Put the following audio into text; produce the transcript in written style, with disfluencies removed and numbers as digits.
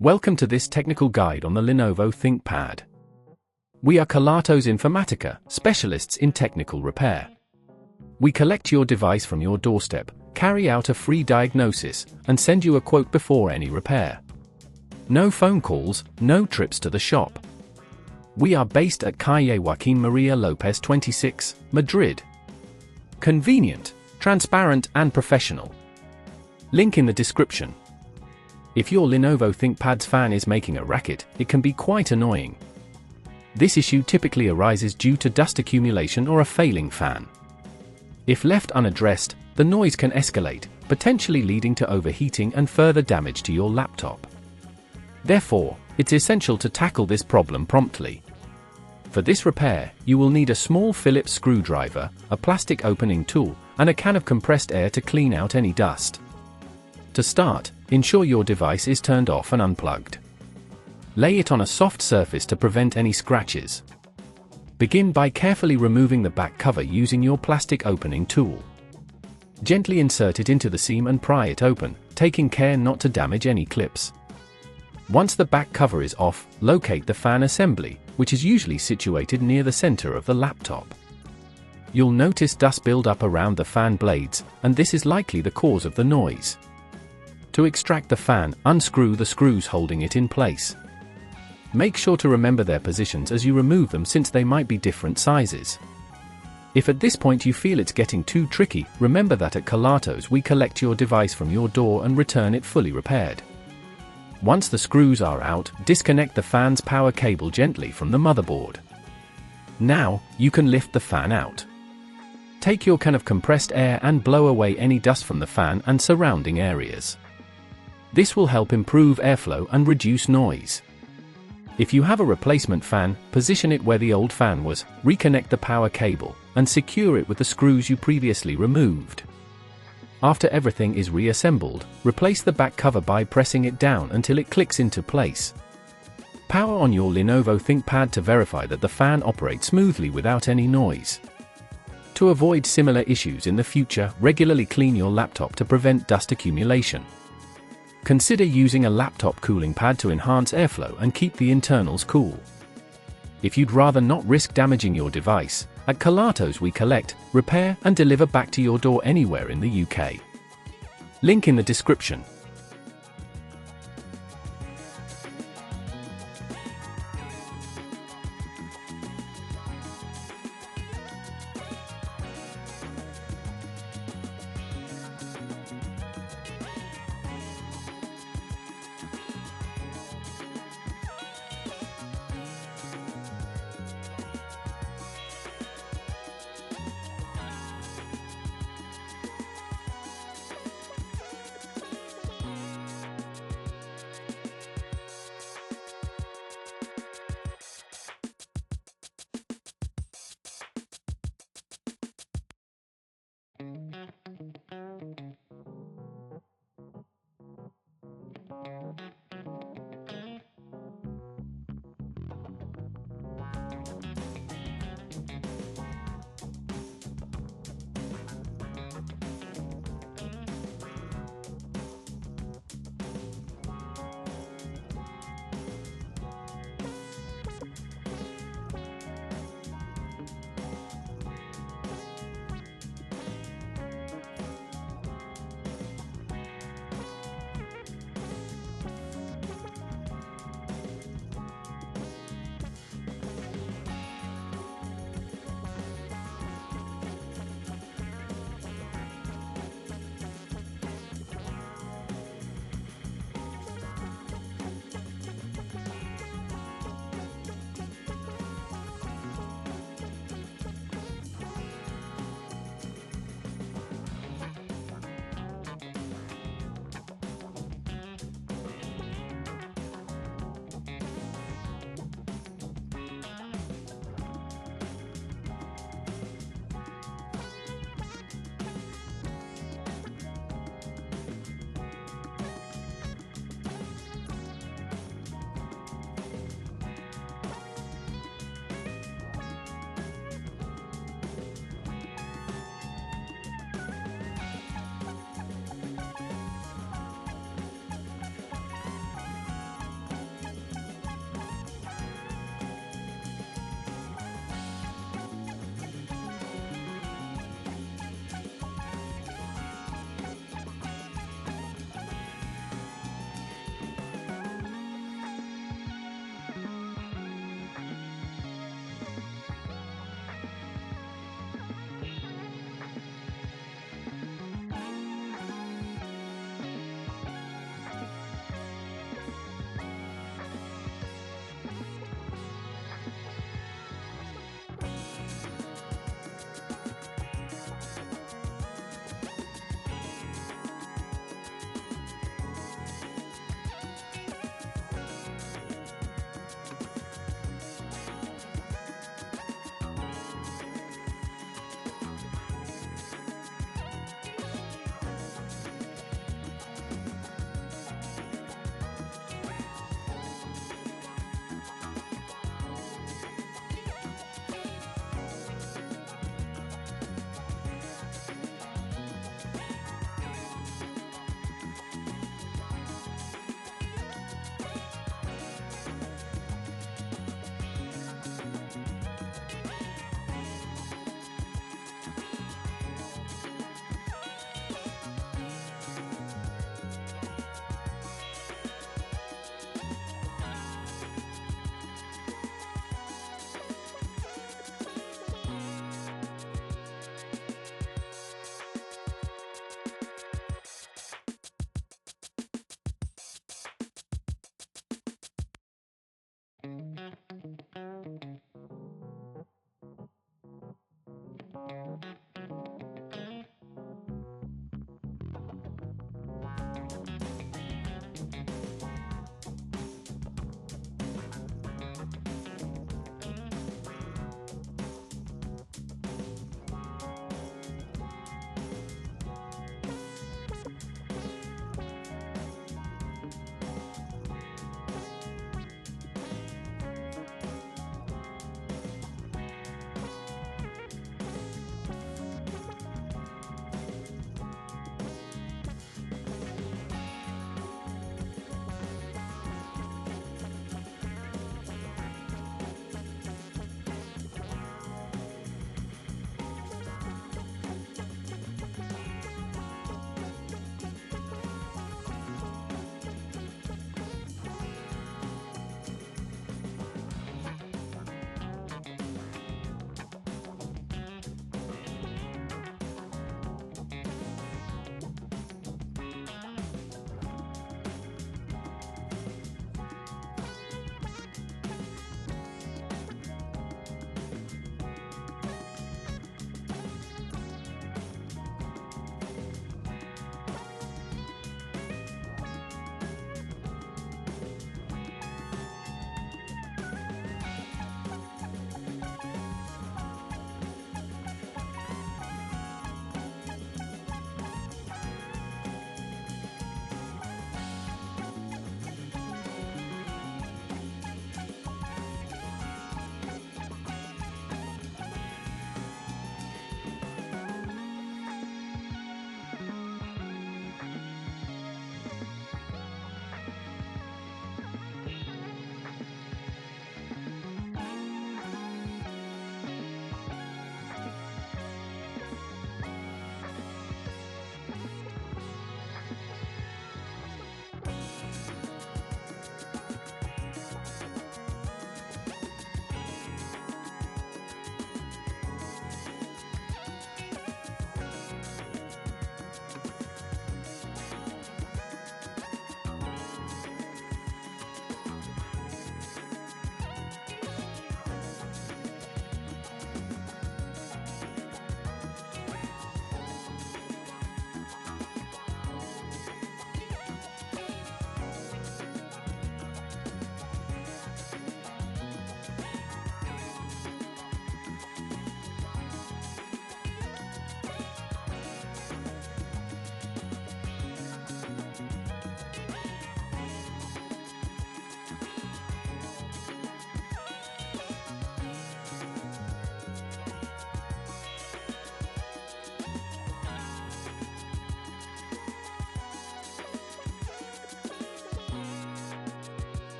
Welcome to this technical guide on the Lenovo ThinkPad. We are Kelatos Informatica, specialists in technical repair. We collect your device from your doorstep, carry out a free diagnosis, and send you a quote before any repair. No phone calls, no trips to the shop. We are based at Calle Joaquín María López 26, Madrid. Convenient, transparent and professional. Link in the description. If your Lenovo ThinkPad's fan is making a racket, it can be quite annoying. This issue typically arises due to dust accumulation or a failing fan. If left unaddressed, the noise can escalate, potentially leading to overheating and further damage to your laptop. Therefore, it's essential to tackle this problem promptly. For this repair, you will need a small Phillips screwdriver, a plastic opening tool, and a can of compressed air to clean out any dust. To start, ensure your device is turned off and unplugged. Lay it on a soft surface to prevent any scratches. Begin by carefully removing the back cover using your plastic opening tool. Gently insert it into the seam and pry it open, taking care not to damage any clips. Once the back cover is off, locate the fan assembly, which is usually situated near the center of the laptop. You'll notice dust build up around the fan blades, and this is likely the cause of the noise. To extract the fan, unscrew the screws holding it in place. Make sure to remember their positions as you remove them since they might be different sizes. If at this point you feel it's getting too tricky, remember that at Kelatos we collect your device from your door and return it fully repaired. Once the screws are out, disconnect the fan's power cable gently from the motherboard. Now, you can lift the fan out. Take your can of compressed air and blow away any dust from the fan and surrounding areas. This will help improve airflow and reduce noise. If you have a replacement fan, position it where the old fan was, reconnect the power cable, and secure it with the screws you previously removed. After everything is reassembled, replace the back cover by pressing it down until it clicks into place. Power on your Lenovo ThinkPad to verify that the fan operates smoothly without any noise. To avoid similar issues in the future, regularly clean your laptop to prevent dust accumulation. Consider using a laptop cooling pad to enhance airflow and keep the internals cool. If you'd rather not risk damaging your device, at Kelatos we collect, repair and deliver back to your door anywhere in the UK. Link in the description.